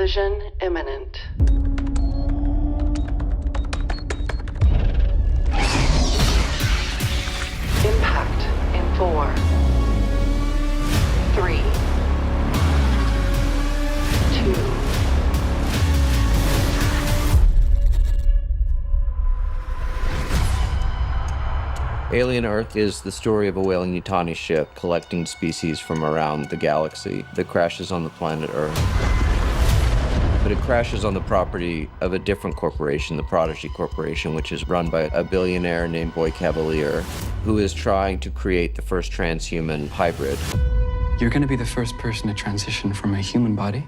Collision imminent. Impact in 4, 3, 2. Alien Earth is the story of a whaling-Yutani ship collecting species from around the galaxy that crashes on the planet Earth. But it crashes on the property of a different corporation, the Prodigy Corporation, which is run by a billionaire named Boy Cavalier, who is trying to create the first transhuman hybrid. You're going to be the first person to transition from a human body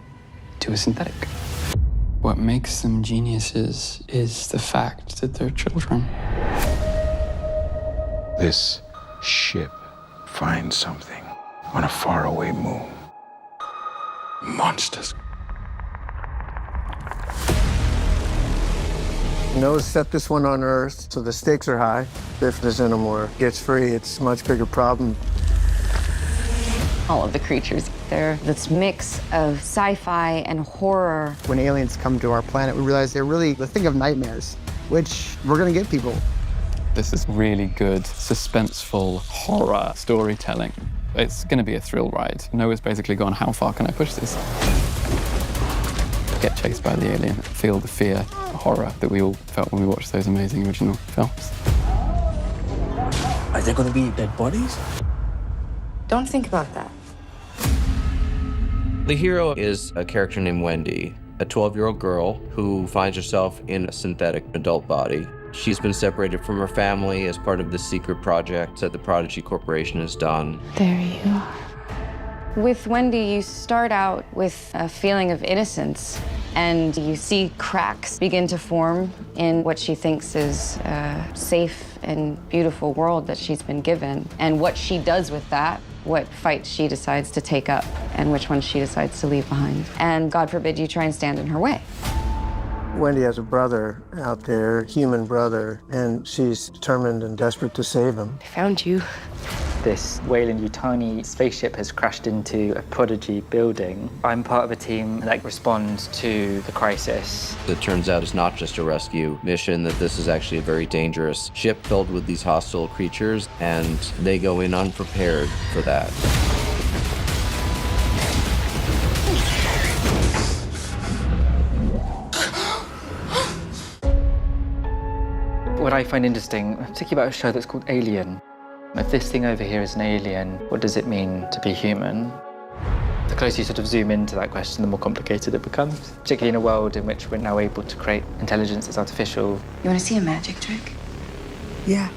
to a synthetic. What makes them geniuses is the fact that they're children. This ship finds something on a faraway moon. Monsters. Noah set this one on Earth, so the stakes are high. If the Xenomorph gets free, it's a much bigger problem. All of the creatures, they're this mix of sci-fi and horror. When aliens come to our planet, we realize they're really the thing of nightmares, which we're gonna give people. This is really good, suspenseful horror storytelling. It's going to be a thrill ride. Noah's basically gone, how far can I push this? Get chased by the alien, feel the fear, the horror that we all felt when we watched those amazing original films. Are there going to be dead bodies? Don't think about that. The hero is a character named Wendy, a 12-year-old girl who finds herself in a synthetic adult body. She's been separated from her family as part of this secret project that the Prodigy Corporation has done. There you are. With Wendy, you start out with a feeling of innocence, and you see cracks begin to form in what she thinks is a safe and beautiful world that she's been given. And what she does with that, what fight she decides to take up, and which one she decides to leave behind. And God forbid you try and stand in her way. Wendy has a brother out there, human brother, and she's determined and desperate to save him. I found you. This whaling-Yutani spaceship has crashed into a Prodigy building. I'm part of a team that responds to the crisis. It turns out it's not just a rescue mission, that this is actually a very dangerous ship filled with these hostile creatures, and they go in unprepared for that. What I find interesting, particularly about a show that's called Alien, if this thing over here is an alien, what does it mean to be human? The closer you sort of zoom into that question, the more complicated it becomes, particularly in a world in which we're now able to create intelligence that's artificial. You want to see a magic trick? Yeah.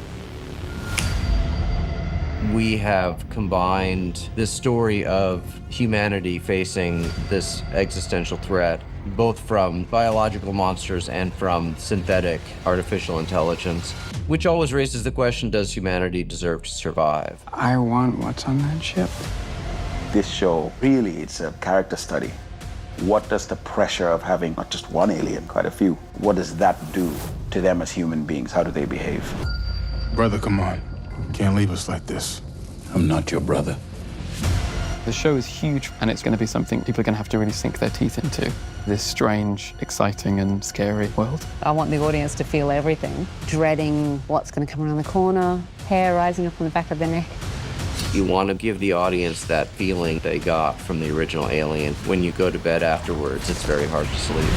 We have combined this story of humanity facing this existential threat, both from biological monsters and from synthetic artificial intelligence, which always raises the question, does humanity deserve to survive? I want what's on that ship. This show, really, it's a character study. What does the pressure of having not just one alien, quite a few, what does that do to them as human beings? How do they behave? Brother, come on. Can't leave us like this. I'm not your brother. The show is huge, and it's going to be something people are going to have to really sink their teeth into. This strange, exciting, and scary world. I want the audience to feel everything, dreading what's going to come around the corner, hair rising up on the back of their neck. You want to give the audience that feeling they got from the original Alien. When you go to bed afterwards, it's very hard to sleep.